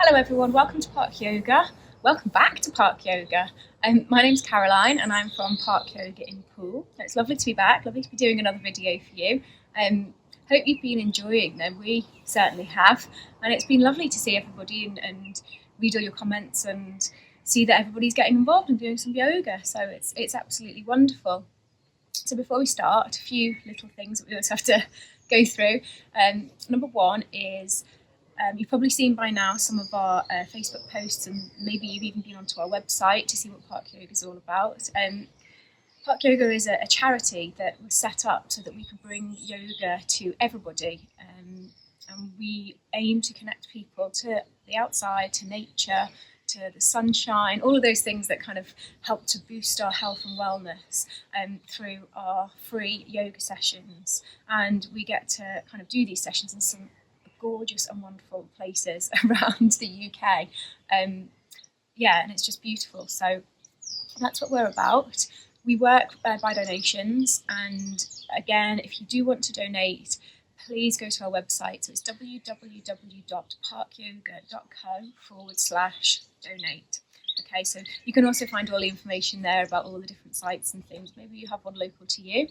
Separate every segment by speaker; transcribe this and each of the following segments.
Speaker 1: Hello everyone, welcome to Park Yoga. Welcome back to Park Yoga. My name's Caroline and I'm from Park Yoga in Poole. It's lovely to be back, lovely to be doing another video for you. Hope you've been enjoying them, we certainly have. And it's been lovely to see everybody and read all your comments and see that everybody's getting involved and doing some yoga. So it's absolutely wonderful. So before we start, a few little things that we always have to go through. Number one is you've probably seen by now some of our Facebook posts, and maybe you've even been onto our website to see what Park Yoga is all about. Park Yoga is a charity that was set up so that we could bring yoga to everybody, and we aim to connect people to the outside, to nature, to the sunshine, all of those things that kind of help to boost our health and wellness through our free yoga sessions. And we get to kind of do these sessions in some gorgeous and wonderful places around the UK. And it's just beautiful. So that's what we're about. We work by donations, and again, if you do want to donate, please go to our website. So it's www.parkyoga.co/donate. Okay, so you can also find all the information there about all the different sites and things. Maybe you have one local to you.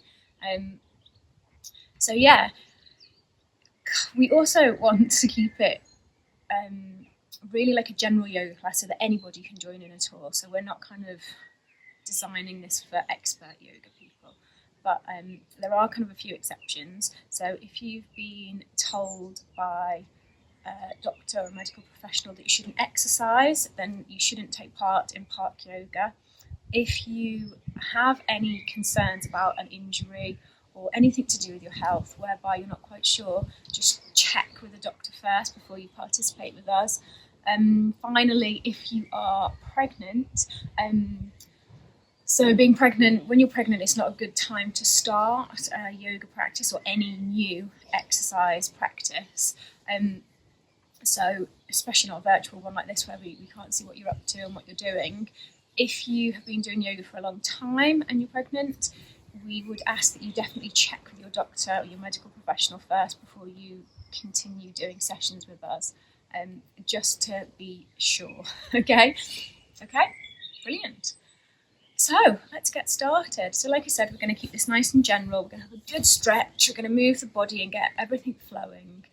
Speaker 1: We also want to keep it really like a general yoga class so that anybody can join in at all. So we're not kind of designing this for expert yoga people, but there are kind of a few exceptions. So if you've been told by a doctor or a medical professional that you shouldn't exercise, then you shouldn't take part in Park Yoga. If you have any concerns about an injury or anything to do with your health whereby you're not quite sure, just check with a doctor first before you participate with us. Finally, if you are pregnant, so being pregnant, when you're pregnant, it's not a good time to start yoga practice or any new exercise practice. So especially not a virtual one like this where we can't see what you're up to and what you're doing. If you have been doing yoga for a long time and you're pregnant, we would ask that you definitely check with your doctor or your medical professional first before you continue doing sessions with us, just to be sure. Okay, brilliant. So let's get started. So like I said, we're going to keep this nice and general. We're going to have a good stretch. We're going to move the body and get everything flowing.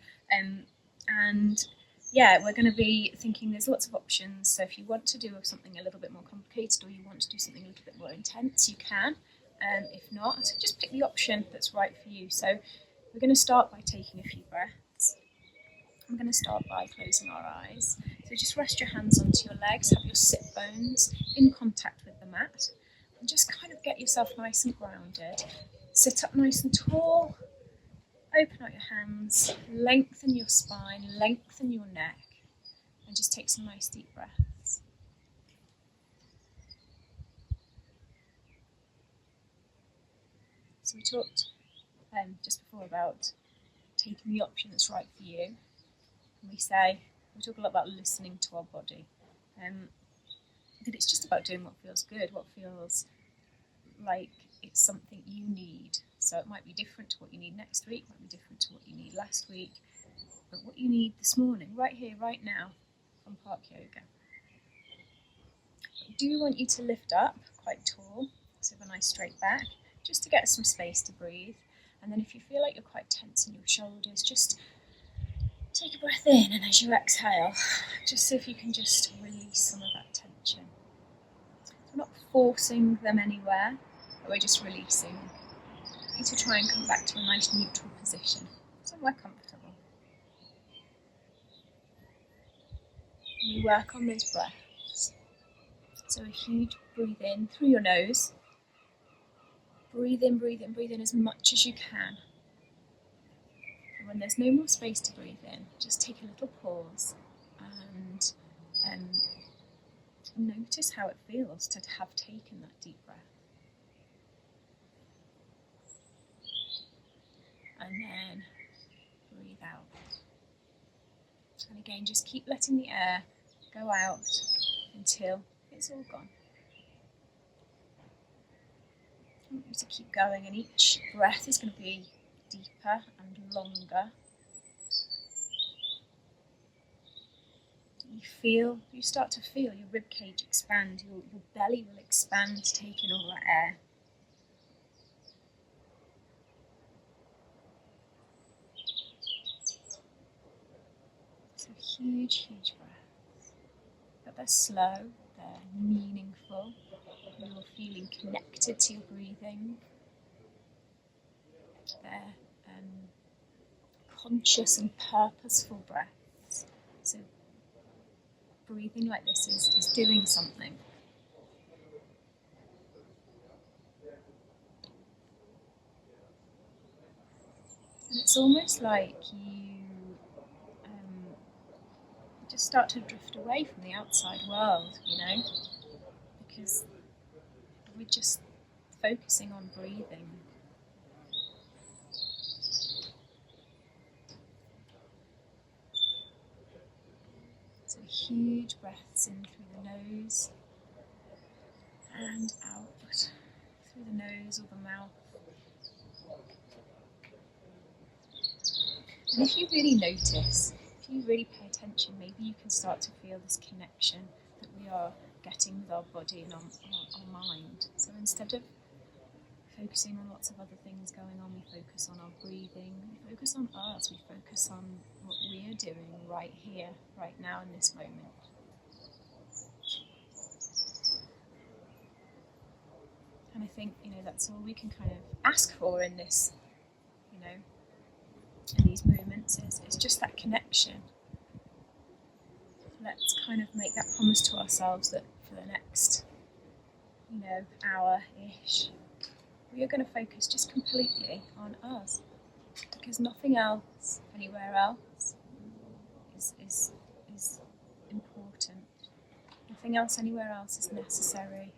Speaker 1: We're going to be thinking there's lots of options. So if you want to do something a little bit more complicated or you want to do something a little bit more intense, you can. If not, just pick the option that's right for you. So we're going to start by taking a few breaths. I'm going to start by closing our eyes. So just rest your hands onto your legs, have your sit bones in contact with the mat, and just kind of get yourself nice and grounded. Sit up nice and tall, open out your hands, lengthen your spine, lengthen your neck, and just take some nice deep breaths. So we talked just before about taking the option that's right for you. And we talk a lot about listening to our body. That it's just about doing what feels good, what feels like it's something you need. So it might be different to what you need next week, might be different to what you need last week, but what you need this morning, right here, right now, from Park Yoga. I do want you to lift up quite tall, so have a nice straight back, just to get some space to breathe. And then if you feel like you're quite tense in your shoulders, just take a breath in, and as you exhale, just see if you can just release some of that tension. So we're not forcing them anywhere, but we're just releasing. You need to try and come back to a nice neutral position, somewhere comfortable. And we work on those breaths. So if you breathe in through your nose, breathe in as much as you can. And when there's no more space to breathe in, just take a little pause and notice how it feels to have taken that deep breath. And then breathe out. And again, just keep letting the air go out until it's all gone. I want you to keep going, and each breath is going to be deeper and longer. you start to feel your rib cage expand, your belly will expand, taking all that air. So huge breaths. But they're slow, they're meaningful. You're feeling connected to your breathing. They're conscious and purposeful breaths. So breathing like this is doing something. And it's almost like you just start to drift away from the outside world, because we're just focusing on breathing. So huge breaths in through the nose and out through the nose or the mouth. And if you really notice, if you really pay attention, maybe you can start to feel this connection that we are getting with our body and our mind. So instead of focusing on lots of other things going on, we focus on our breathing, we focus on us, we focus on what we're doing right here, right now in this moment. And I think, that's all we can kind of ask for in this, in these moments is just that connection. Let's kind of make that promise to ourselves that for the next, hour-ish, we are going to focus just completely on us, because nothing else, anywhere else, is important. Nothing else, anywhere else is necessary.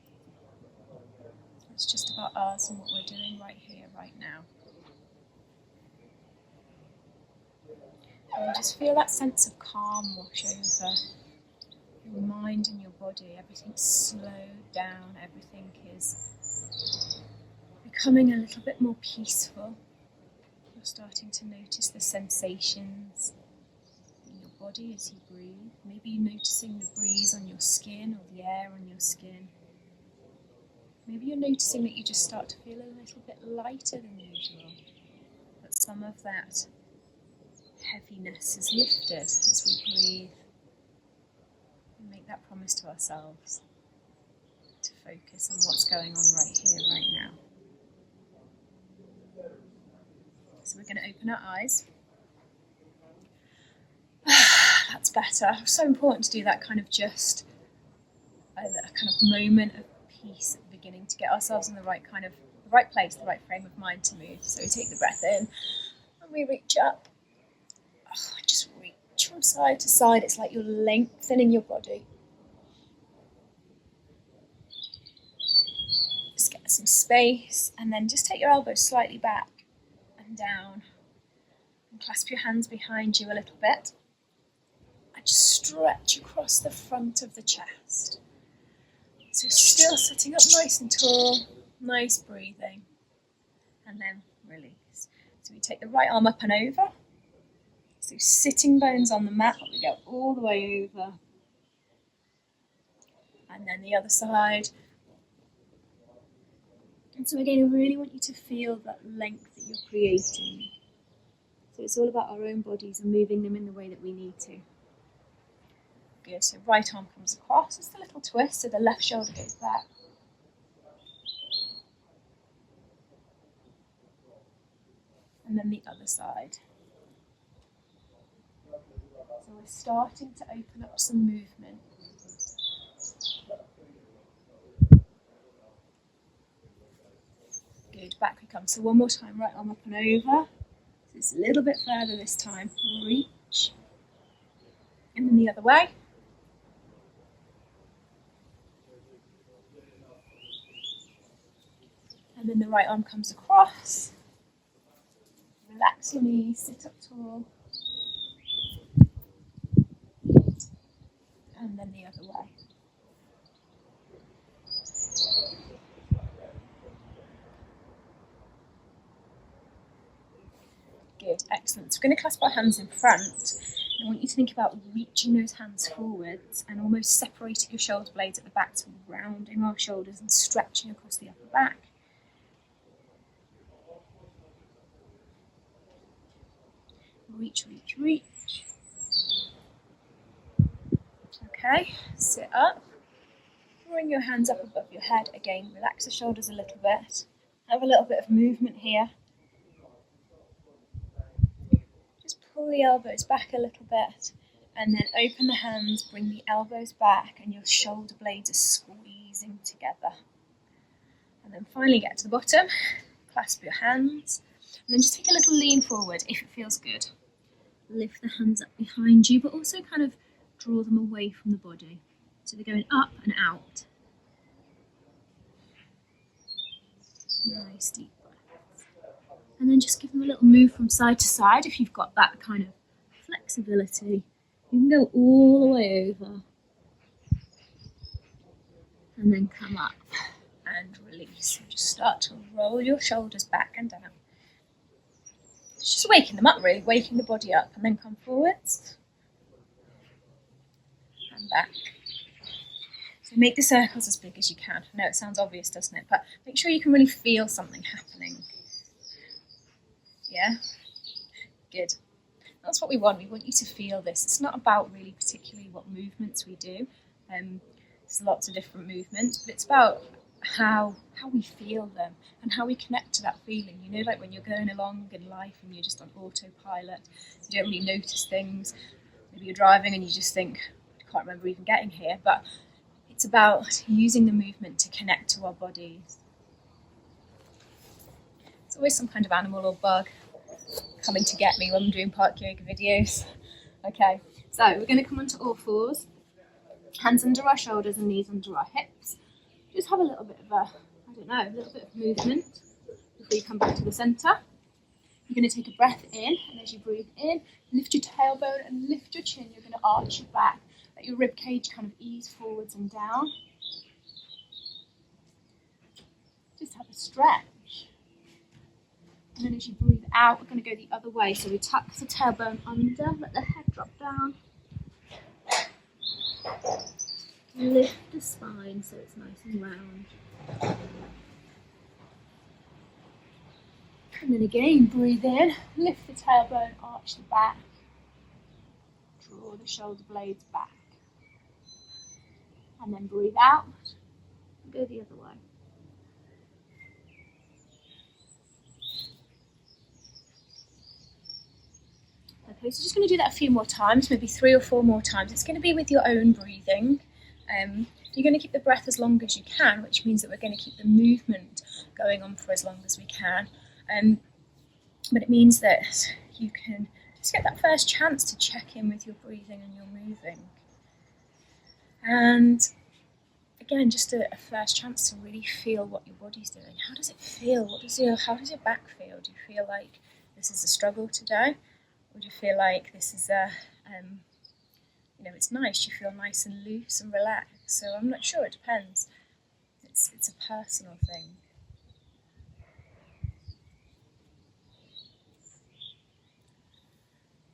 Speaker 1: It's just about us and what we're doing right here, right now. And just feel that sense of calm wash over your mind and your body. Everything's slowed down, everything is becoming a little bit more peaceful. You're starting to notice the sensations in your body as you breathe. Maybe you're noticing the breeze on your skin or the air on your skin. Maybe you're noticing that you just start to feel a little bit lighter than usual, that some of that heaviness is lifted as we breathe. And make that promise to ourselves to focus on what's going on right here, right now. So we're going to open our eyes. That's better. It's so important to do that kind of just a kind of moment of peace at the beginning to get ourselves in the right place, the right frame of mind to move. So we take the breath in and we reach up. Just reach from side to side. It's like you're lengthening your body. Just get some space, and then just take your elbows slightly back and down and clasp your hands behind you a little bit and just stretch across the front of the chest. So still sitting up nice and tall, nice breathing, and then release. So we take the right arm up and over. So sitting bones on the mat, we go all the way over. And then the other side. And so again, I really want you to feel that length that you're creating. So it's all about our own bodies and moving them in the way that we need to. Good, so right arm comes across, just a little twist, so the left shoulder goes back. And then the other side. So we're starting to open up some movement. Good, back we come. So one more time, right arm up and over. So it's a little bit further this time. Reach. And then the other way. And then the right arm comes across. Relax your knees, sit up tall. And then the other way. Good, excellent. So we're going to clasp our hands in front. I want you to think about reaching those hands forwards and almost separating your shoulder blades at the back, so rounding our shoulders and stretching across the upper back. Reach, reach, reach. Okay, sit up. Bring your hands up above your head. Again, relax the shoulders a little bit. Have a little bit of movement here. Just pull the elbows back a little bit. And then open the hands, bring the elbows back, and your shoulder blades are squeezing together. And then finally get to the bottom, clasp your hands, and then just take a little lean forward if it feels good. Lift the hands up behind you, but also kind of draw them away from the body. So they're going up and out. Nice deep breaths. And then just give them a little move from side to side if you've got that kind of flexibility. You can go all the way over and then come up and release. So just start to roll your shoulders back and down. It's just waking them up really, waking the body up, and then come forwards and back. So make the circles as big as you can. I know it sounds obvious, doesn't it? But make sure you can really feel something happening. Yeah? Good. That's what we want. We want you to feel this. It's not about really particularly what movements we do. There's lots of different movements, but it's about how we feel them and how we connect to that feeling. You know, like when you're going along in life and you're just on autopilot, you don't really notice things. Maybe you're driving and you just think, I can't remember even getting here. But it's about using the movement to connect to our bodies. It's always some kind of animal or bug coming to get me when I'm doing park yoga videos. Okay, so we're going to come onto all fours, hands under our shoulders and knees under our hips. Just have a little bit of a little bit of movement before you come back to the centre. You're going to take a breath in, and as you breathe in, lift your tailbone and lift your chin. You're going to arch your back, let your rib cage kind of ease forwards and down. Just have a stretch. And then as you breathe out, we're going to go the other way. So we tuck the tailbone under, let the head drop down. Lift the spine so it's nice and round. And then again, breathe in, lift the tailbone, arch the back. Draw the shoulder blades back. And then breathe out, and go the other way. Okay, so just going to do that a few more times, maybe 3 or 4 more times. It's going to be with your own breathing. You're going to keep the breath as long as you can, which means that we're going to keep the movement going on for as long as we can. But it means that you can just get that first chance to check in with your breathing and your moving. And again, just a first chance to really feel what your body's doing. How does it feel? How does your back feel? Do you feel like this is a struggle today? Or do you feel like this is it's nice, you feel nice and loose and relaxed? So I'm not sure, it depends. It's a personal thing.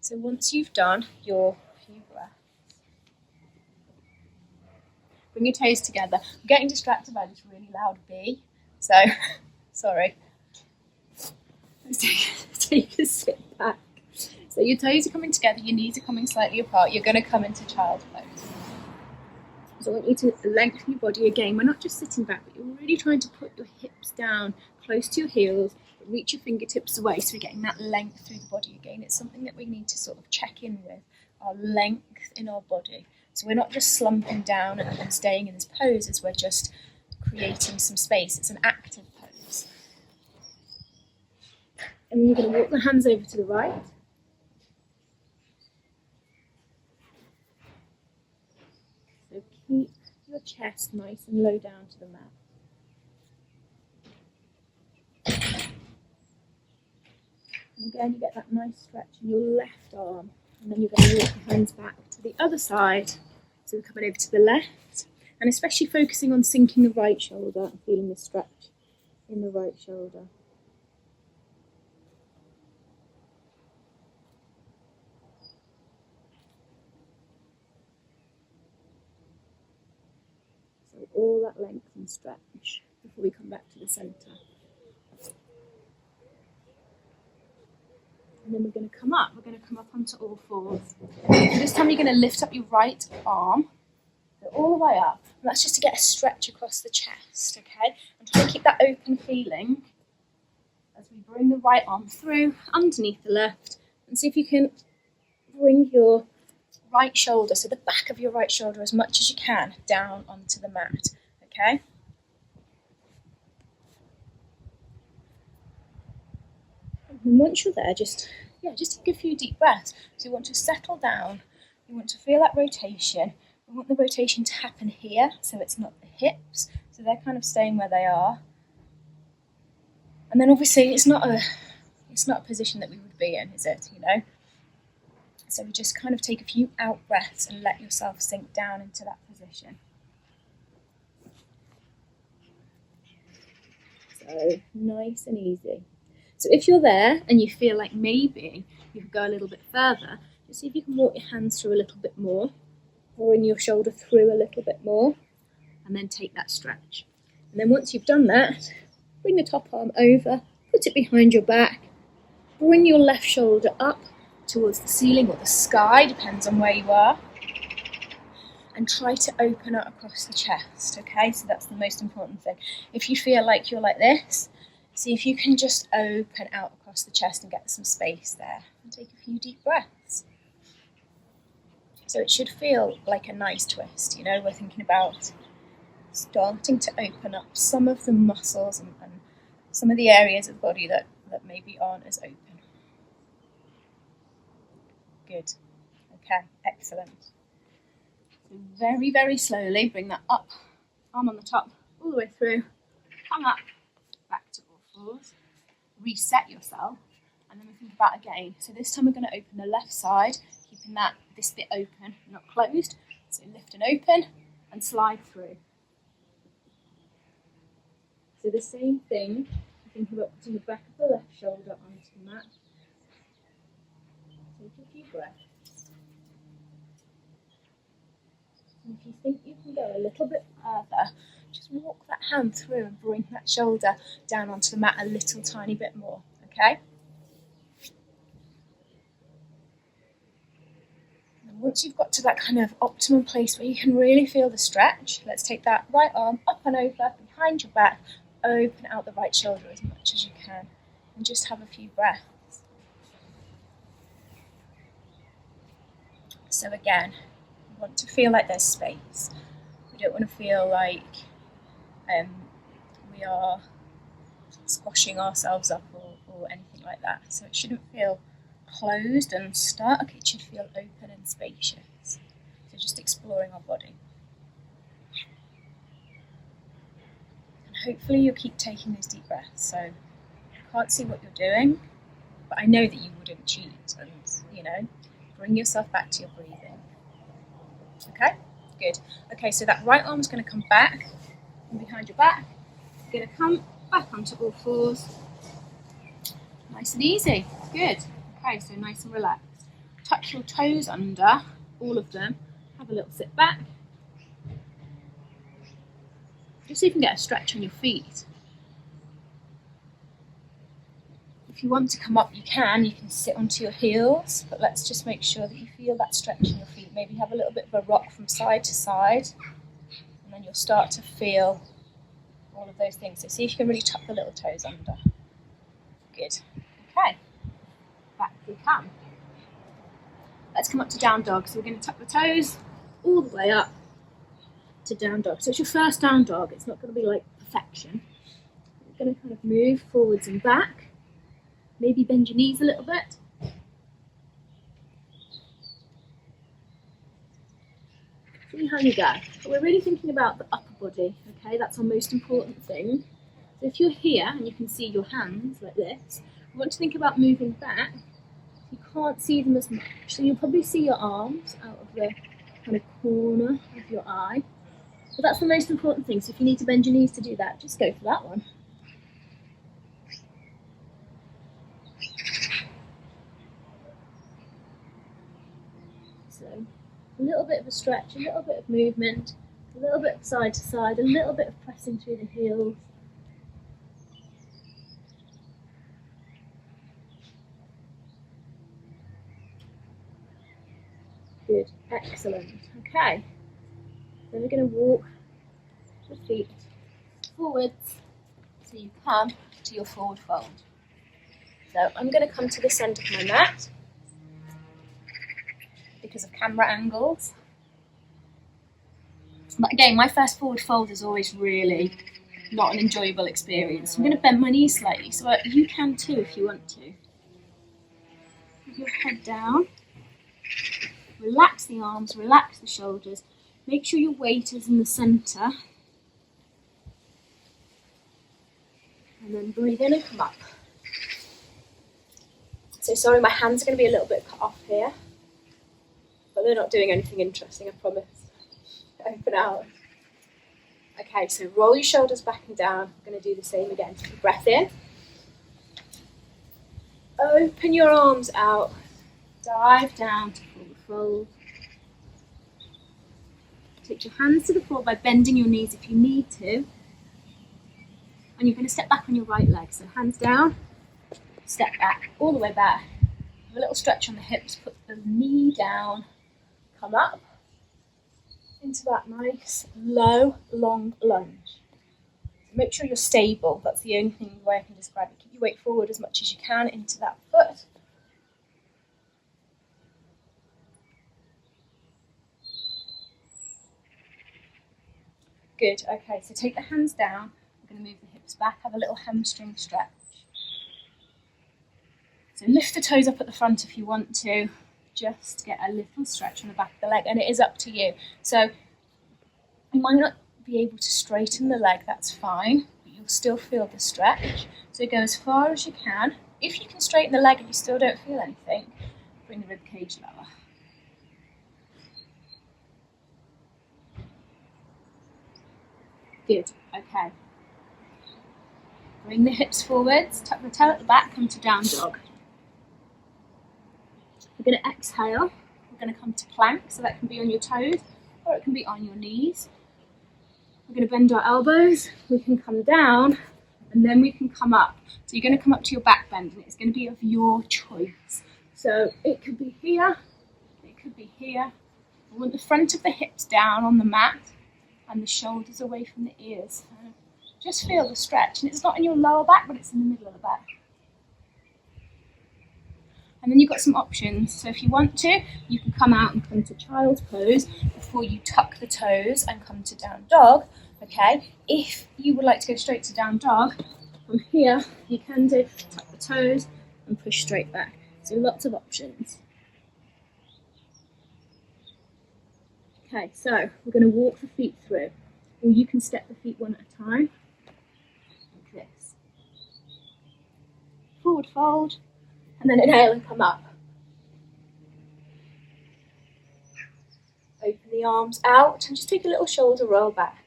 Speaker 1: So once you've done your few breaths, bring your toes together. I'm getting distracted by this really loud bee, so sorry. Let's take a sit back. So your toes are coming together, your knees are coming slightly apart. You're going to come into child's pose. So I want you to lengthen your body again. We're not just sitting back, but you're really trying to put your hips down close to your heels, but reach your fingertips away, so we're getting that length through the body again. It's something that we need to sort of check in with, our length in our body. So we're not just slumping down and staying in this pose, as we're just creating some space. It's an active pose. And then you're going to walk the hands over to the right. So keep your chest nice and low down to the mat. And again, you get that nice stretch in your left arm. And then you're going to walk your hands back to the other side. So we're coming over to the left. And especially focusing on sinking the right shoulder and feeling the stretch in the right shoulder. Get all that length and stretch before we come back to the centre. And then we're going to come up. We're going to come up onto all fours. And this time you're going to lift up your right arm, go all the way up. And that's just to get a stretch across the chest, okay? And try to keep that open feeling as we bring the right arm through underneath the left. And see if you can bring your right shoulder, so the back of your right shoulder as much as you can, down onto the mat, okay? And once you're there, just take a few deep breaths. So you want to settle down, you want to feel that rotation. We want the rotation to happen here, so it's not the hips, so they're kind of staying where they are. And then obviously it's not a position that we would be in, is it, you know? So we just kind of take a few out breaths and let yourself sink down into that position. So nice and easy. So if you're there and you feel like maybe you could go a little bit further, just see if you can walk your hands through a little bit more, bring your shoulder through a little bit more, and then take that stretch. And then once you've done that, bring the top arm over, put it behind your back, bring your left shoulder up towards the ceiling or the sky, depends on where you are, and try to open up across the chest, okay? So that's the most important thing. If you feel like you're like this, see if you can just open out across the chest and get some space there. And take a few deep breaths. So it should feel like a nice twist, you know, we're thinking about starting to open up some of the muscles and some of the areas of the body that maybe aren't as open. Good. Okay, excellent. So very, very slowly bring that up, arm on the top, all the way through, come up, back to all fours, reset yourself, and then we think about again. So this time we're going to open the left side, keeping this bit open, not closed. So lift and open and slide through. So the same thing, think about putting the back of the left shoulder onto the mat. Take a few breaths. And if you think you can go a little bit further, just walk that hand through and bring that shoulder down onto the mat a little tiny bit more, okay? And once you've got to that kind of optimum place where you can really feel the stretch, let's take that right arm up and over, behind your back, open out the right shoulder as much as you can, and just have a few breaths. So again, we want to feel like there's space. We don't want to feel like we are squashing ourselves up or anything like that. So it shouldn't feel closed and stuck, it should feel open and spacious. So just exploring our body. And hopefully you'll keep taking those deep breaths. So I can't see what you're doing, but I know that you wouldn't cheat and, you know, bring yourself back to your breathing. Okay, good. Okay, so that right arm's going to come back and behind your back. You're going to come back onto all fours. Nice and easy. Good. Okay, so nice and relaxed. Tuck your toes under, all of them. Have a little sit back. Just so you can get a stretch on your feet. If you want to come up, you can sit onto your heels, but let's just make sure that you feel that stretch in your feet. Maybe have a little bit of a rock from side to side, and then you'll start to feel all of those things. So see if you can really tuck the little toes under. Good. Okay, back we come. Let's come up to down dog. So we're going to tuck the toes all the way up to down dog. So it's your first down dog. It's not going to be like perfection. You're going to kind of move forwards and back. Maybe bend your knees a little bit. See how you go. But we're really thinking about the upper body, okay? That's our most important thing. So if you're here and you can see your hands like this, we want to think about moving back. You can't see them as much, so you'll probably see your arms out of the kind of corner of your eye. But that's the most important thing, so if you need to bend your knees to do that, just go for that one. So a little bit of a stretch, a little bit of movement, A little bit side to side, a little bit of pressing through the heels. Good, excellent. Okay, then we're going to walk the feet forwards so you come to your forward fold. So I'm going to come to this end of my mat because of camera angles. But again, my first forward fold is always really not an enjoyable experience. I'm going to bend my knees slightly, so you can too if you want to. Put your head down. Relax the arms, relax the shoulders. Make sure your weight is in the centre. And then breathe in and come up. So sorry, my hands are going to be a little bit cut off here. But they're not doing anything interesting, I promise. Open out. Okay, so roll your shoulders back and down. I'm going to do the same again. Take a breath in. Open your arms out. Dive down to forward fold. Take your hands to the floor by bending your knees if you need to. And you're going to step back on your right leg. So hands down, step back, all the way back. Have a little stretch on the hips, put the knee down, come up into that nice, low, long lunge. Make sure you're stable. That's the only way I can describe it. Keep your weight forward as much as you can into that foot. Good, okay, so take the hands down. We're going to move the hips back, have a little hamstring stretch. So lift the toes up at the front if you want to. Just get a little stretch on the back of the leg, and it is up to you. So you might not be able to straighten the leg, that's fine, but you'll still feel the stretch. So go as far as you can. If you can straighten the leg and you still don't feel anything, bring the rib cage lower. Good, okay. Bring the hips forwards, tuck the tail at the back, come to down dog. We're going to exhale. We're going to come to plank, so that can be on your toes or it can be on your knees. We're going to bend our elbows. We can come down and then we can come up. So you're going to come up to your back bend and it's going to be of your choice. So it could be here, it could be here. I want the front of the hips down on the mat and the shoulders away from the ears. So just feel the stretch, and it's not in your lower back, but it's in the middle of the back. And then you've got some options. So if you want to, you can come out and come to child's pose before you tuck the toes and come to down dog. Okay. If you would like to go straight to down dog, from here you can do tuck the toes and push straight back. So lots of options. Okay, so we're going to walk the feet through, or you can step the feet one at a time, like this. Forward fold, and then inhale and come up. Open the arms out and just take a little shoulder roll back.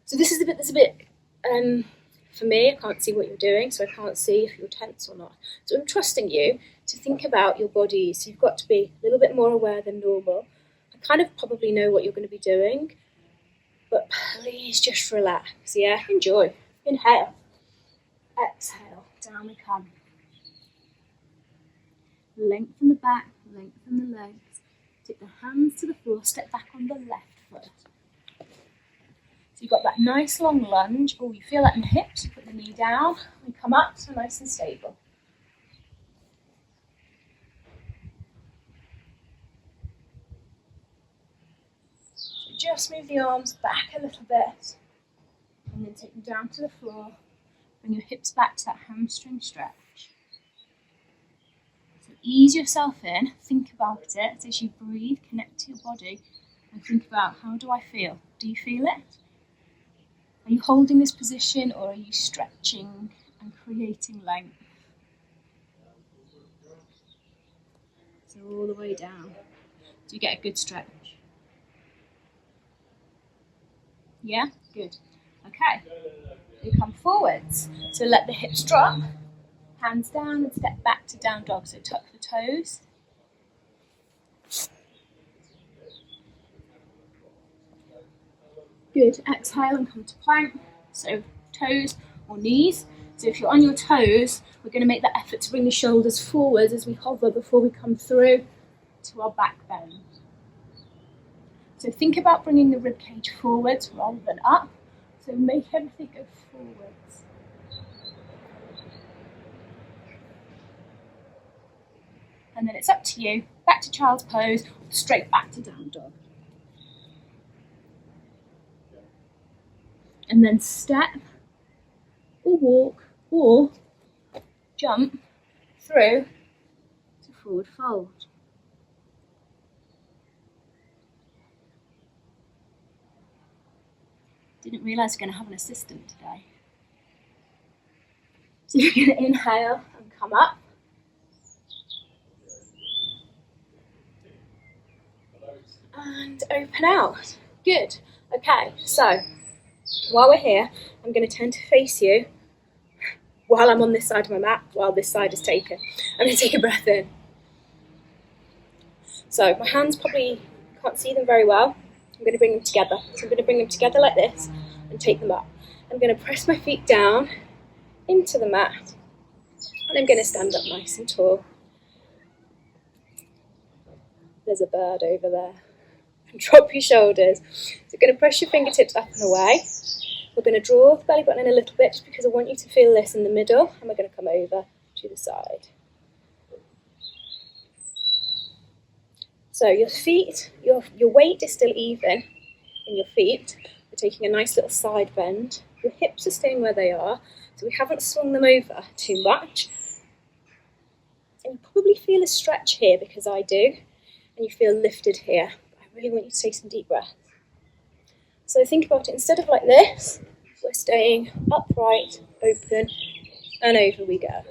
Speaker 1: So this is a bit, for me, I can't see what you're doing, so I can't see if you're tense or not. So I'm trusting you to think about your body, so you've got to be a little bit more aware than normal. I kind of probably know what you're going to be doing, but please just relax, yeah? Enjoy. Inhale. Exhale. Down we come. Lengthen the back, lengthen the legs. Take the hands to the floor, step back on the left foot. So you've got that nice long lunge. Oh, you feel that in the hips. You put the knee down. We come up, so nice and stable. So just move the arms back a little bit. And then take them down to the floor. Bring your hips back to that hamstring stretch. So ease yourself in. Think about it as you breathe. Connect to your body. And think about, how do I feel? Do you feel it? Are you holding this position, or are you stretching and creating length? So all the way down. Do you get a good stretch? Yeah? Good. Okay. You come forwards. So let the hips drop. Hands down and step back to down dog. So tuck the toes. Good, exhale and come to plank. So toes or knees. So if you're on your toes, we're going to make that effort to bring the shoulders forward as we hover before we come through to our back bend. So think about bringing the ribcage forwards rather than up. So make everything go forwards. And then it's up to you. Back to child's pose, or straight back to down dog. And then step or walk or jump through to forward fold. Didn't realise we're going to have an assistant today. So you're going to inhale and come up. And open out. Good. Okay, so while we're here, I'm going to turn to face you while I'm on this side of my mat, while this side is taken. I'm going to take a breath in. So my hands probably can't see them very well. I'm going to bring them together. So I'm going to bring them together like this and take them up. I'm going to press my feet down into the mat and I'm going to stand up nice and tall. There's a bird over there. And drop your shoulders. So you're going to press your fingertips up and away. We're going to draw the belly button in a little bit just because I want you to feel this in the middle, and we're going to come over to the side. So your feet, your weight is still even in your feet. We're taking a nice little side bend. Your hips are staying where they are, so we haven't swung them over too much. And you probably feel a stretch here because I do, and you feel lifted here. I really want you to take some deep breaths. So think about it, instead of like this, we're staying upright, open, and over we go.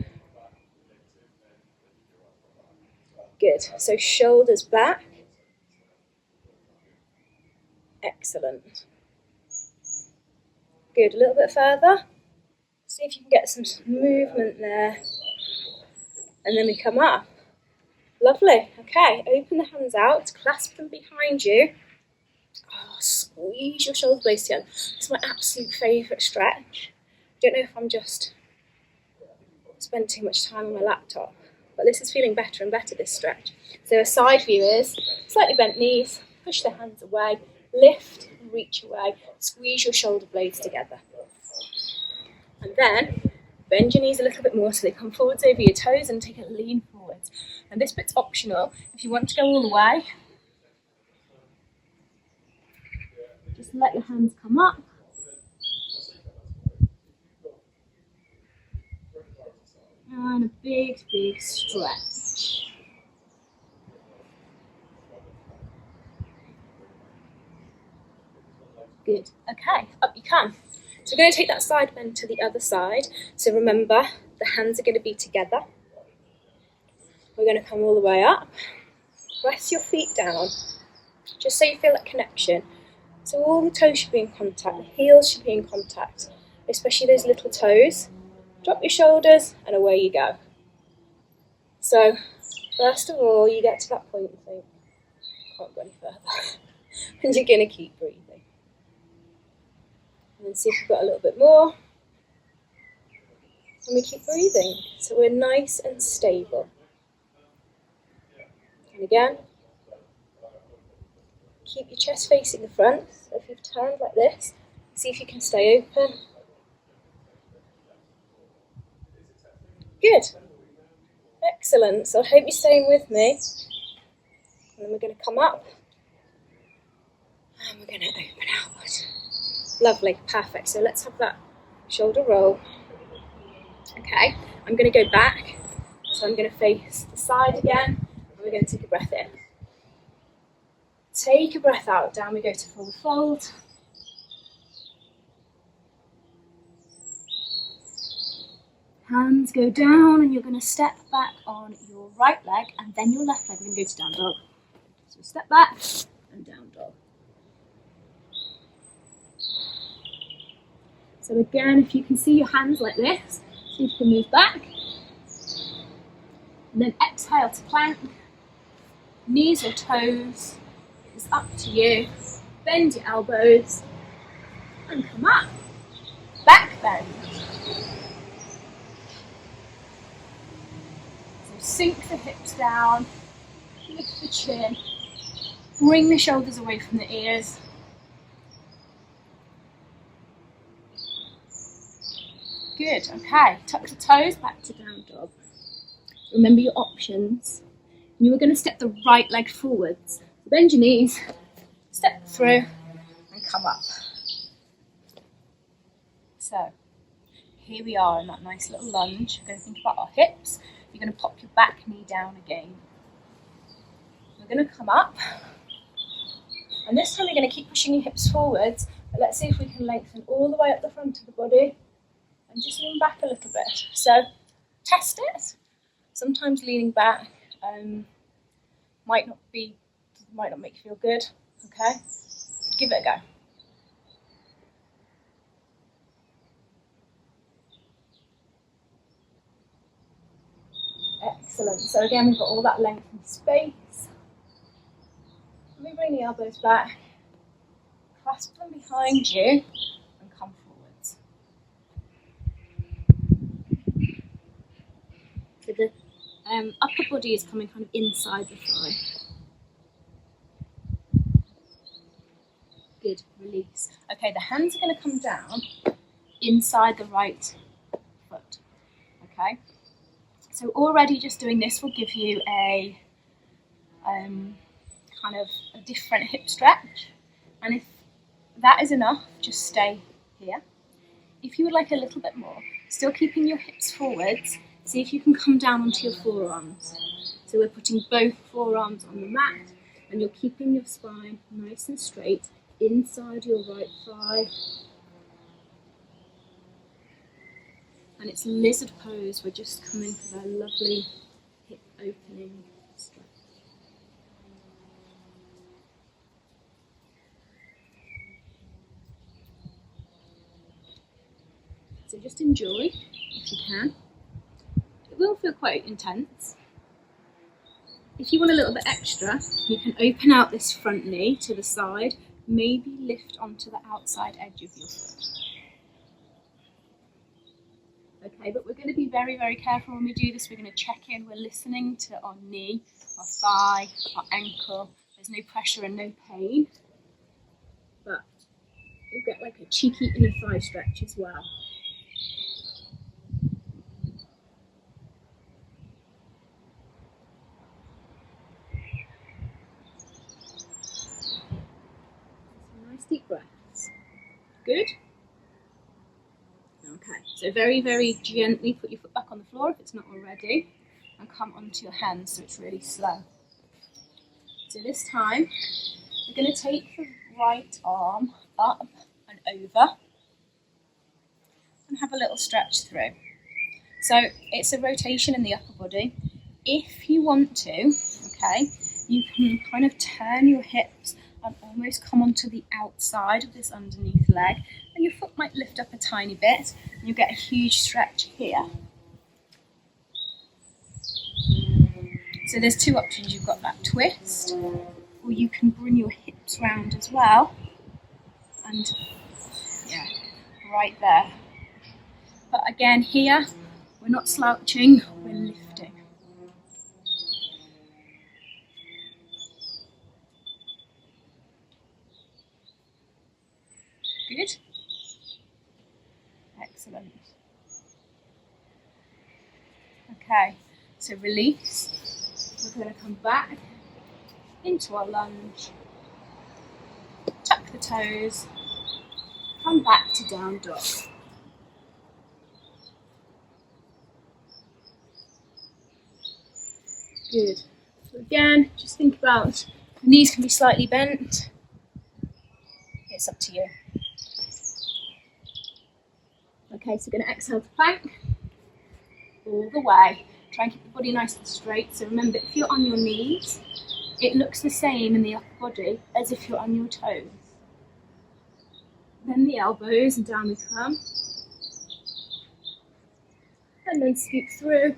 Speaker 1: Good, so shoulders back. Excellent. Good, a little bit further. See if you can get some movement there. And then we come up. Lovely, okay, open the hands out, clasp them behind you. Oh, squeeze your shoulder blades together. It's my absolute favourite stretch. I don't know if I'm just spending too much time on my laptop, but this is feeling better and better, this stretch. So a side view is slightly bent knees, push the hands away, lift and reach away, squeeze your shoulder blades together. And then bend your knees a little bit more so they come forwards over your toes and take a lean forwards. And this bit's optional. If you want to go all the way, just let your hands come up. And a big, big stretch. Good. Okay, up you come. So we're going to take that side bend to the other side. So remember, the hands are going to be together. We're going to come all the way up. Press your feet down, just so you feel that connection. So all the toes should be in contact, the heels should be in contact, especially those little toes. Drop your shoulders and away you go. So first of all, you get to that point and think, I can't go any further. And you're going to keep breathing. And then see if you've got a little bit more. And we keep breathing. So we're nice and stable. And again, keep your chest facing the front. So if you've turned like this, see if you can stay open. Good. Excellent. So I hope you're staying with me. And then we're going to come up. And we're going to open outward. Lovely. Perfect. So let's have that shoulder roll. Okay. I'm going to go back. So I'm going to face the side again. And we're going to take a breath in. Take a breath out. Down we go to forward fold. Hands go down and you're going to step back on your right leg and then your left leg. We're going to go to down dog. So step back and down dog. So again, if you can see your hands like this, see if you can move back. And then exhale to plank. Knees or toes, it's up to you. Bend your elbows and come up. Back bend. So sink the hips down, lift the chin, bring the shoulders away from the ears. Good, okay, tuck the toes, back to down dog. Remember your options. You are going to step the right leg forwards. So bend your knees, step through and come up. So here we are in that nice little lunge. We're going to think about our hips. You're going to pop your back knee down again. We're going to come up. And this time you're going to keep pushing your hips forwards. But let's see if we can lengthen all the way up the front of the body. And just lean back a little bit. So test it. Sometimes leaning back might not make you feel good. Okay, give it a go. Excellent. So again, we've got all that length and space. Let me bring the elbows back, clasp them behind you, and come forwards. So the upper body is coming kind of inside the thigh. Good, release. Okay, the hands are going to come down inside the right foot. Okay, so already just doing this will give you a kind of a different hip stretch. And if that is enough, just stay here. If you would like a little bit more, still keeping your hips forwards, see if you can come down onto your forearms. So we're putting both forearms on the mat and you're keeping your spine nice and straight inside your right thigh. And it's lizard pose. We're just coming for that lovely hip opening stretch. So just enjoy if you can. It will feel quite intense. If you want a little bit extra, you can open out this front knee to the side, maybe lift onto the outside edge of your foot. Okay, but we're going to be very, very careful when we do this. We're going to check in. We're listening to our knee, our thigh, our ankle. There's no pressure and no pain. But you'll get like a cheeky inner thigh stretch as well. Some nice deep breaths. Good. Okay, so very, very gently put your foot back on the floor if it's not already, and come onto your hands so it's really slow. So this time, we're going to take the right arm up and over and have a little stretch through. So it's a rotation in the upper body. If you want to, okay, you can kind of turn your hips and almost come onto the outside of this underneath leg, and your foot might lift up a tiny bit and you'll get a huge stretch here. So there's two options. You've got that twist, or you can bring your hips round as well, and yeah, right there. But again here, we're not slouching, we're lifting. Good. Excellent. Okay, so release. We're going to come back into our lunge. Tuck the toes. Come back to down dog. Good. So again, just think about the knees can be slightly bent. It's up to you. Okay, so we're going to exhale to plank all the way. Try and keep the body nice and straight. So remember, if you're on your knees, it looks the same in the upper body as if you're on your toes. Then the elbows and down we come. And then scoop through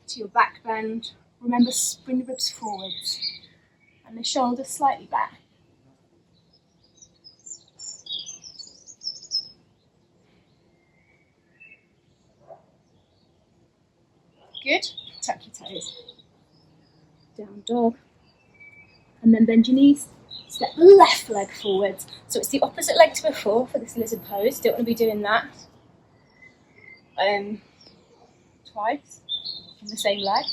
Speaker 1: to your back bend. Remember, bring the ribs forwards and the shoulders slightly back. Good. Tuck your toes. Down dog. And then bend your knees. Step the left leg forwards. So it's the opposite leg to before for this lizard pose. Don't want to be doing that twice in the same leg.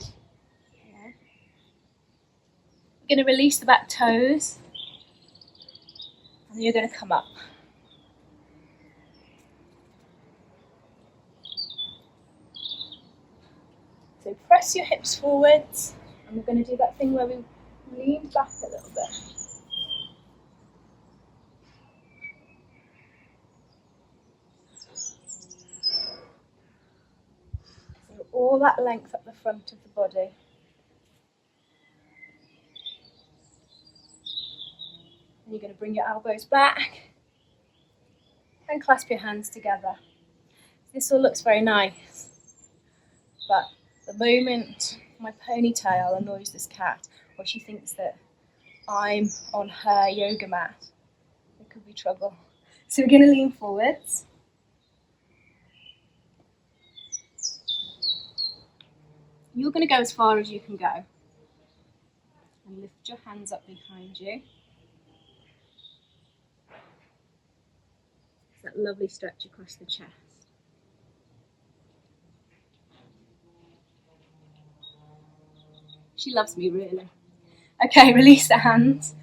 Speaker 1: Okay. We're going to release the back toes. And then you're going to come up. So press your hips forwards, and we're going to do that thing where we lean back a little bit. So all that length up the front of the body. And you're going to bring your elbows back and clasp your hands together. This all looks very nice, but the moment my ponytail annoys this cat, or she thinks that I'm on her yoga mat, there could be trouble. So we're going to lean forwards. You're going to go as far as you can go. And lift your hands up behind you. It's that lovely stretch across the chest. She loves me, really. Okay, release the hands.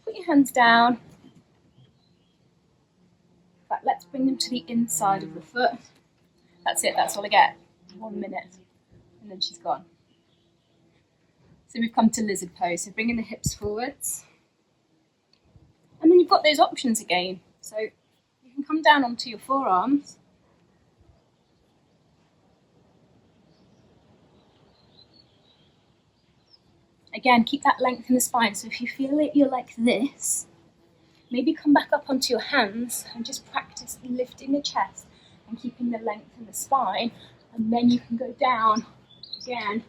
Speaker 1: Put your hands down. In fact, let's bring them to the inside of the foot. That's it, that's all I get. 1 minute. And then she's gone. So we've come to lizard pose. So bringing the hips forwards. And then you've got those options again. So you can come down onto your forearms. Again, keep that length in the spine. So if you feel it, you're like this, maybe come back up onto your hands and just practice lifting the chest and keeping the length in the spine. And then you can go down again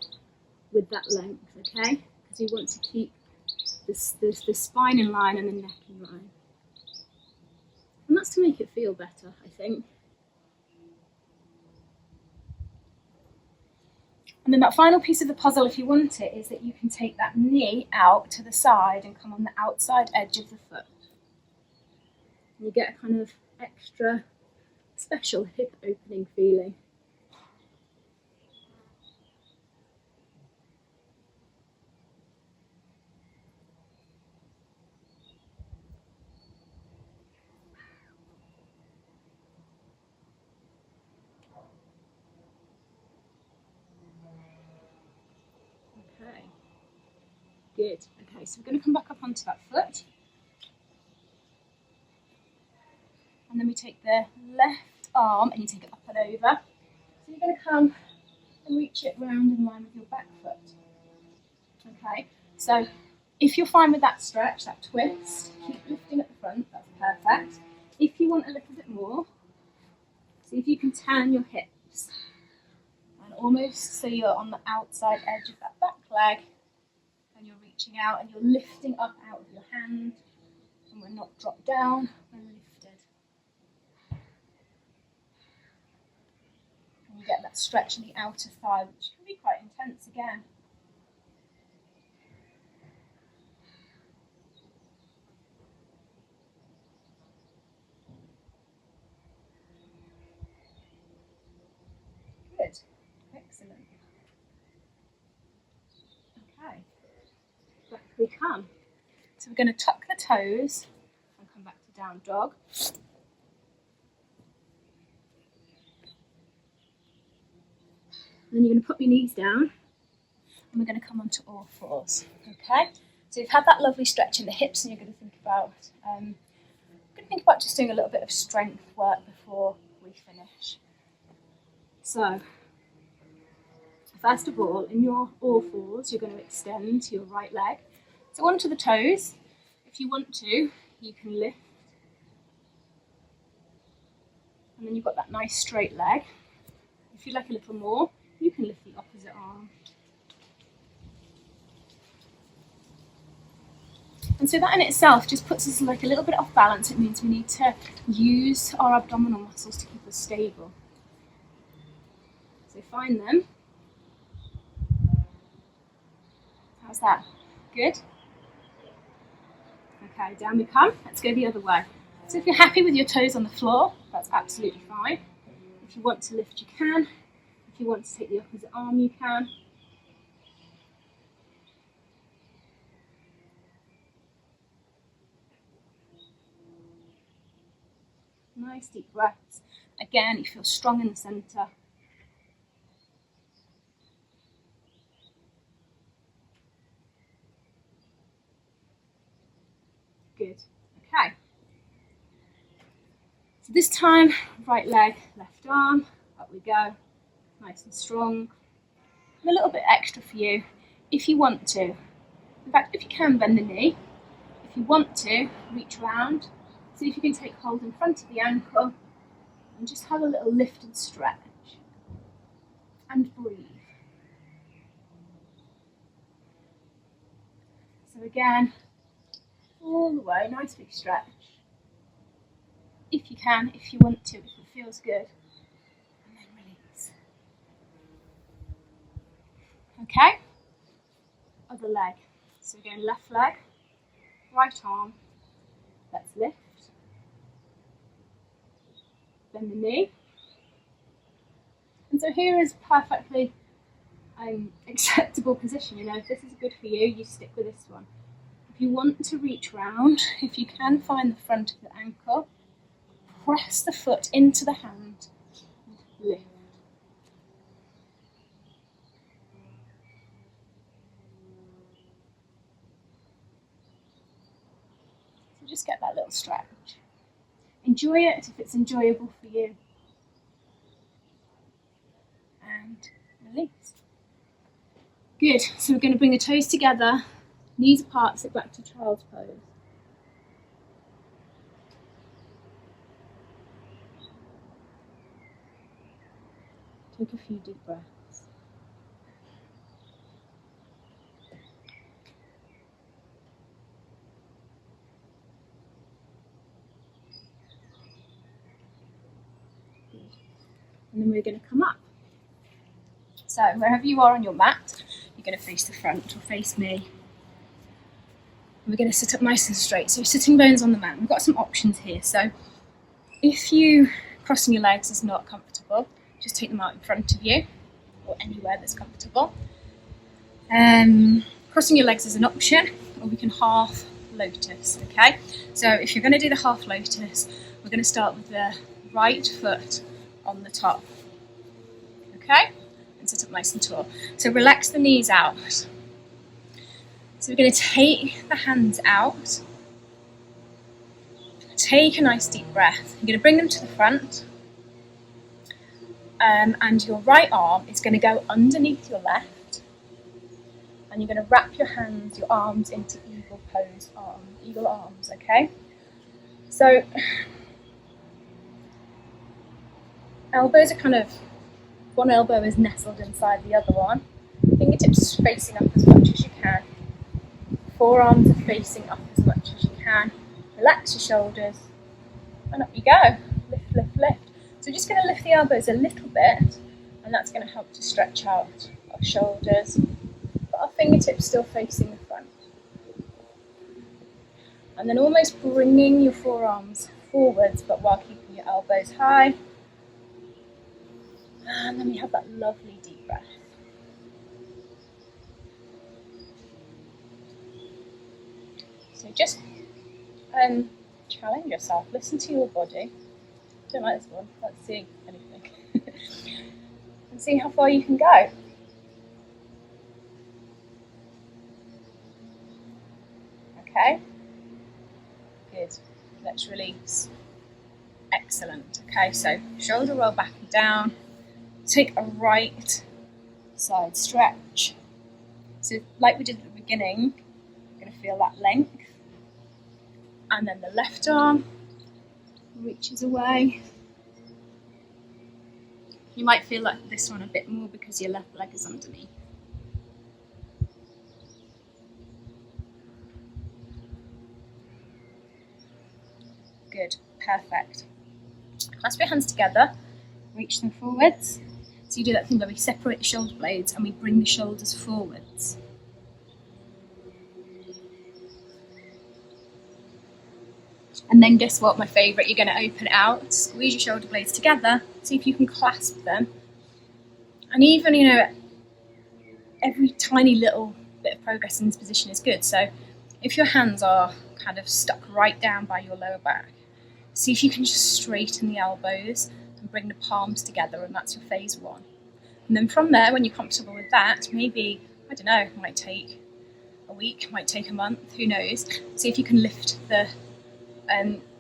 Speaker 1: with that length, okay? Because you want to keep the spine in line and the neck in line. And that's to make it feel better, I think. And then that final piece of the puzzle, if you want it, is that you can take that knee out to the side and come on the outside edge of the foot. And you get a kind of extra special hip opening feeling. Okay, good. Okay, so we're going to come back up onto that foot. And then we take the left arm and you take it up and over. So you're going to come and reach it round in line with your back foot. Okay, so if you're fine with that stretch, that twist, keep lifting at the front, that's perfect. If you want a little bit more, see if you can turn your hips. And almost so you're on the outside edge of that back leg. And you're reaching out and you're lifting up out of your hand. And we're not dropped down, we're lifted. And you get that stretch in the outer thigh, which can be quite intense again. Good. Excellent. Okay. Back we come. So we're going to tuck the toes and come back to down dog. And then you're going to put your knees down and we're going to come onto all fours. Okay? So you've had that lovely stretch in the hips and you're going to think about just doing a little bit of strength work before we finish. So, first of all, in your all fours, you're going to extend your right leg. So onto the toes. If you want to, you can lift. And then you've got that nice straight leg. If you'd like a little more, you can lift the opposite arm. And so that in itself just puts us like a little bit off balance. It means we need to use our abdominal muscles to keep us stable. So find them. How's that? Good? Okay, down we come. Let's go the other way. So if you're happy with your toes on the floor, that's absolutely fine. If you want to lift, you can. If you want to take the opposite arm, you can. Nice deep breaths. Again, you feel strong in the centre. Good. Okay. So this time, right leg, left arm, up we go. Nice and strong. And a little bit extra for you if you want to. In fact, if you can, bend the knee. If you want to, reach around. See if you can take hold in front of the ankle and just have a little lift and stretch. And breathe. So again, all the way, nice big stretch. If you can, if you want to, if it feels good. And then release. Okay? Other leg. So again, left leg, right arm. Let's lift. Bend the knee. And so here is perfectly acceptable position. You know, if this is good for you, you stick with this one. If you want to reach round, if you can find the front of the ankle, press the foot into the hand and lift. So just get that little stretch. Enjoy it if it's enjoyable for you. And release. Good. So we're going to bring the toes together, knees apart, sit back to child's pose. Take a few deep breaths. Good. And then we're going to come up. So wherever you are on your mat, you're going to face the front or face me. And we're going to sit up nice and straight. So sitting bones on the mat. We've got some options here. So if you crossing your legs is not comfortable, just take them out in front of you or anywhere that's comfortable. Crossing your legs is an option, or we can half lotus, okay? So if you're going to do the half lotus, we're going to start with the right foot on the top, okay? And sit up nice and tall. So relax the knees out. So we're going to take the hands out. Take a nice deep breath. You're going to bring them to the front. And your right arm is going to go underneath your left. And you're going to wrap your hands, your arms into eagle pose, eagle arms, okay? So elbows are kind of, one elbow is nestled inside the other one. Fingertips facing up as much as you can. Forearms are facing up as much as you can. Relax your shoulders. And up you go. Lift, lift, lift. So we're just going to lift the elbows a little bit, and that's going to help to stretch out our shoulders. But our fingertips still facing the front. And then almost bringing your forearms forwards, but while keeping your elbows high. And then we have that lovely deep breath. So just challenge yourself. Listen to your body. Don't like this one. Let's see anything. And see how far you can go. Okay. Good. Let's release. Excellent. Okay, so shoulder roll back and down. Take a right side stretch. So like we did at the beginning, you're going to feel that length. And then the left arm reaches away. You might feel like this one a bit more because your left leg is underneath. Good, perfect. Clasp your hands together, reach them forwards. So you do that thing where we separate the shoulder blades and we bring the shoulders forwards. And then guess what, my favourite, you're going to open it out, squeeze your shoulder blades together, see if you can clasp them. And even, every tiny little bit of progress in this position is good. So if your hands are kind of stuck right down by your lower back, see if you can just straighten the elbows and bring the palms together, and that's your phase 1. And then from there, when you're comfortable with that, maybe, I don't know, it might take a week, might take a month, who knows. See if you can lift the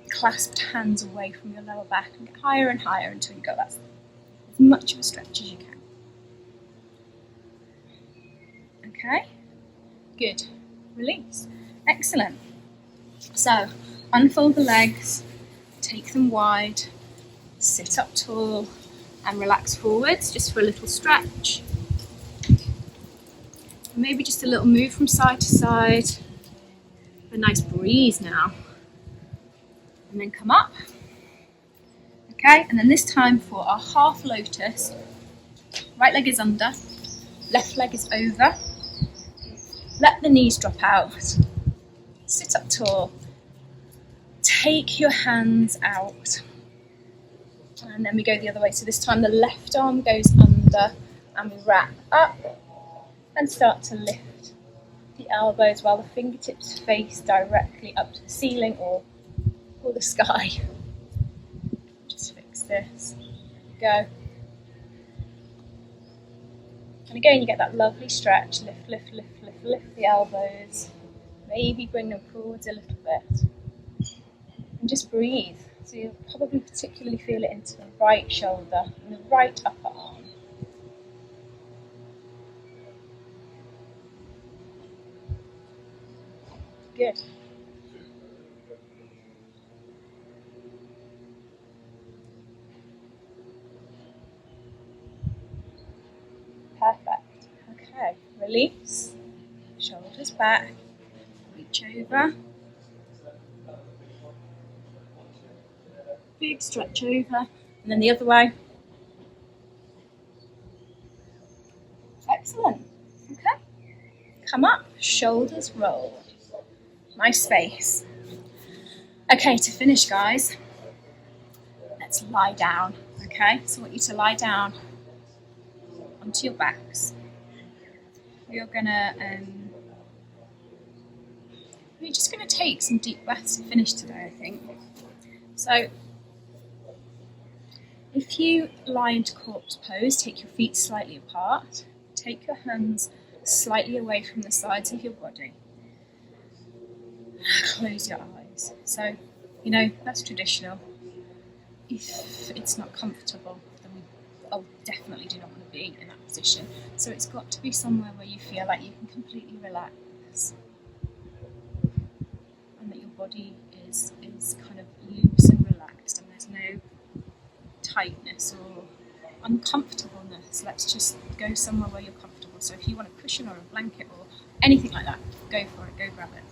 Speaker 1: clasped hands away from your lower back and get higher and higher until you got that as much of a stretch as you can. Okay, good. Release. Excellent. So, unfold the legs, take them wide, sit up tall, and relax forwards just for a little stretch. Maybe just a little move from side to side. A nice breeze now. And then come up. Okay, and then this time for our half lotus, right leg is under, left leg is over. Let the knees drop out. Sit up tall. Take your hands out. And then we go the other way. So this time the left arm goes under and we wrap up and start to lift the elbows while the fingertips face directly up to the ceiling or the sky. Just fix this. Go. And again, you get that lovely stretch. Lift, lift, lift, lift, lift the elbows. Maybe bring them forwards a little bit. And just breathe. So you'll probably particularly feel it into the right shoulder and the right upper arm. Good. Perfect. Okay, release. Shoulders back. Reach over. Big stretch over. And then the other way. Excellent. Okay. Come up. Shoulders roll. Nice space. Okay, to finish, guys, let's lie down. Okay, so I want you to lie down onto your backs. We're just gonna take some deep breaths to finish today, I think. So if you lie into corpse pose, take your feet slightly apart, take your hands slightly away from the sides of your body. Close your eyes. So, that's traditional. If it's not comfortable, then we definitely do not want to be in that position. So it's got to be somewhere where you feel like you can completely relax and that your body is kind of loose and relaxed and there's no tightness or uncomfortableness. Let's just go somewhere where you're comfortable. So if you want a cushion or a blanket or anything like that, go for it, go grab it.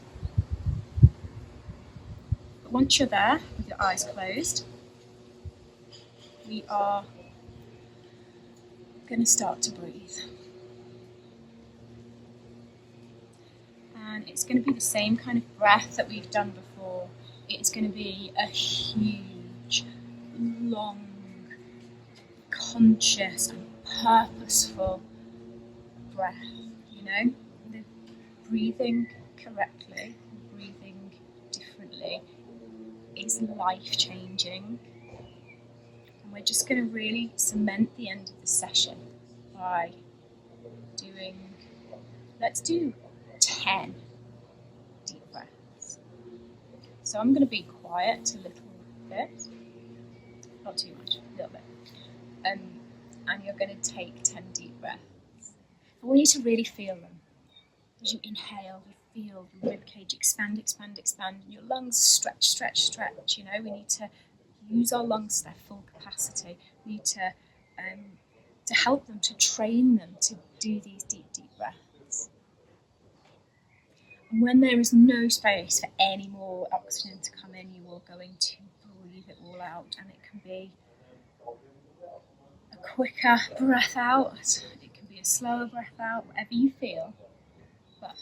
Speaker 1: But once you're there with your eyes closed, we are going to start to breathe. And it's going to be the same kind of breath that we've done before. It's going to be a huge, long, conscious and purposeful breath, The breathing correctly, breathing differently is life-changing. And we're just going to really cement the end of the session by let's do 10 deep breaths. So I'm going to be quiet a little bit, not too much, a little bit. And you're going to take 10 deep breaths. I want you to really feel them. As you inhale, you feel the ribcage expand, expand, expand, and your lungs stretch, stretch, stretch. We need to use our lungs to their full capacity. We need to help them, to train them to do these deep, deep breaths. And when there is no space for any more oxygen to come in, you are going to breathe it all out, and it can be a quicker breath out, it can be a slower breath out, whatever you feel, but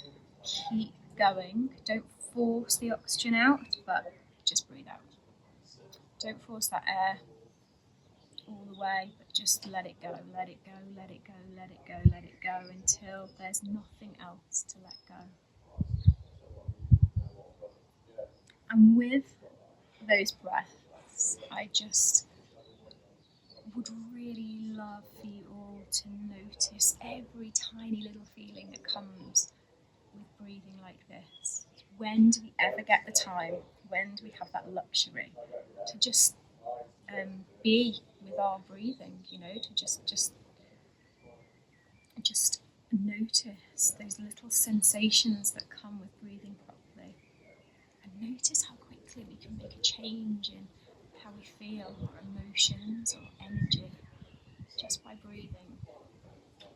Speaker 1: keep going. Don't force the oxygen out, but just breathe out. Don't force that air all the way, but just let it go, let it go, let it go, let it go, let it go until there's nothing else to let go. And with those breaths, I just would really love for you all to notice every tiny little feeling that comes with breathing like this. When do we ever get the time? When do we have that luxury to just be with our breathing? You know, to just notice those little sensations that come with breathing properly, and notice how quickly we can make a change in how we feel, our emotions or energy, just by breathing. We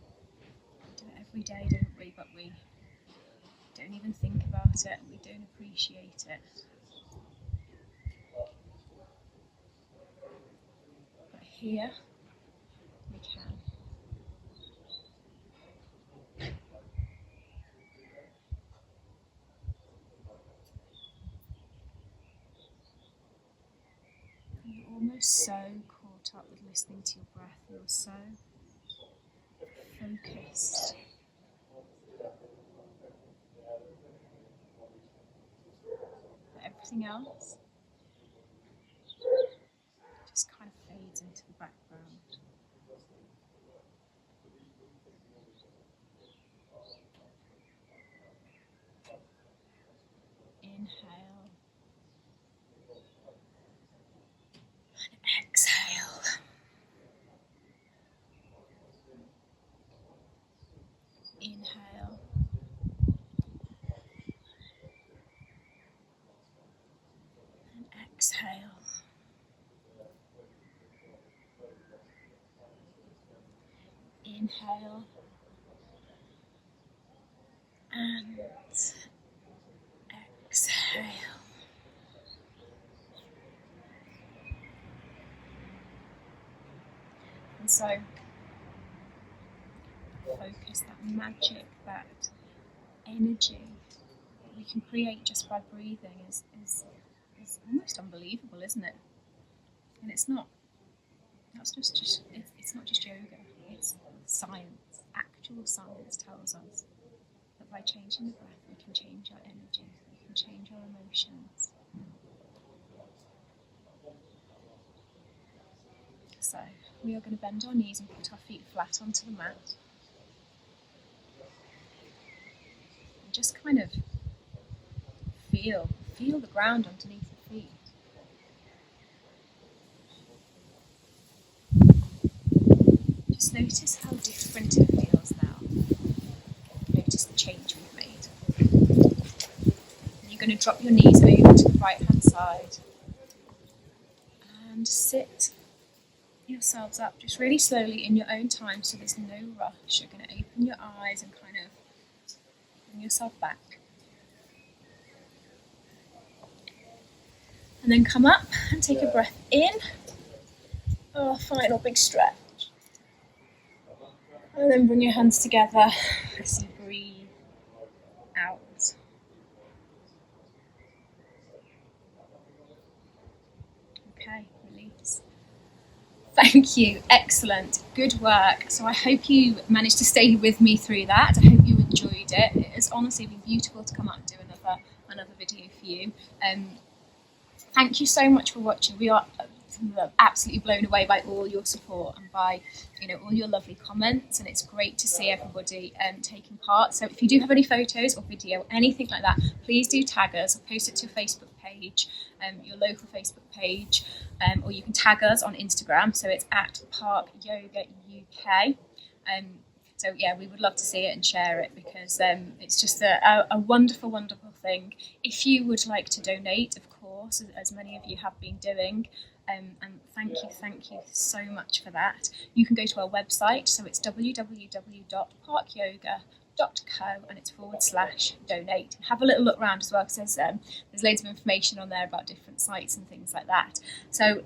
Speaker 1: do it every day, don't we? But we don't even think about it, we don't appreciate it. But here we can. You're almost so caught up with listening to your breath, you're so focused. But everything else just kind of fades into the background. Inhale and exhale. Inhale and exhale. Inhale and exhale. And so focus, that magic, that energy that we can create just by breathing is almost unbelievable, isn't it? And it's not just yoga, it's science. Actual science tells us that by changing the breath we can change our energy, we can change our emotions. So we are going to bend our knees and put our feet flat onto the mat. And just kind of feel the ground underneath your feet. Just notice how different it feels now. Notice the change we've made. And you're going to drop your knees over to the right hand side and sit yourselves up just really slowly in your own time, so there's no rush. You're going to open your eyes and kind of bring yourself back. And then come up and take a breath in. Our final big stretch. And then bring your hands together as you breathe out. Okay, release. Thank you, excellent, good work. So I hope you managed to stay with me through that. I hope you enjoyed it. It has honestly been beautiful to come out and do another video for you. Thank you so much for watching. We are absolutely blown away by all your support and by all your lovely comments, and it's great to see everybody taking part. So if you do have any photos or video, anything like that, please do tag us or post it to your Facebook page, your local Facebook page, or you can tag us on Instagram, so it's at Park Yoga UK. So yeah, we would love to see it and share it, because it's just a wonderful, wonderful thing. If you would like to donate, of course, as many of you have been doing, and thank you so much for that. You can go to our website, so it's www.parkyoga.co, and it's /donate. Have a little look around as well, because there's loads of information on there about different sites and things like that. So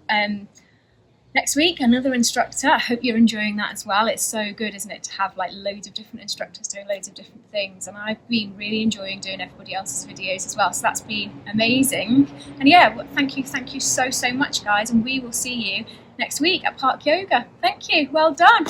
Speaker 1: next week, another instructor. I hope you're enjoying that as well. It's so good, isn't it, to have like loads of different instructors doing loads of different things. And I've been really enjoying doing everybody else's videos as well. So that's been amazing. And yeah, thank you so much, guys. And we will see you next week at Park Yoga. Thank you. Well done.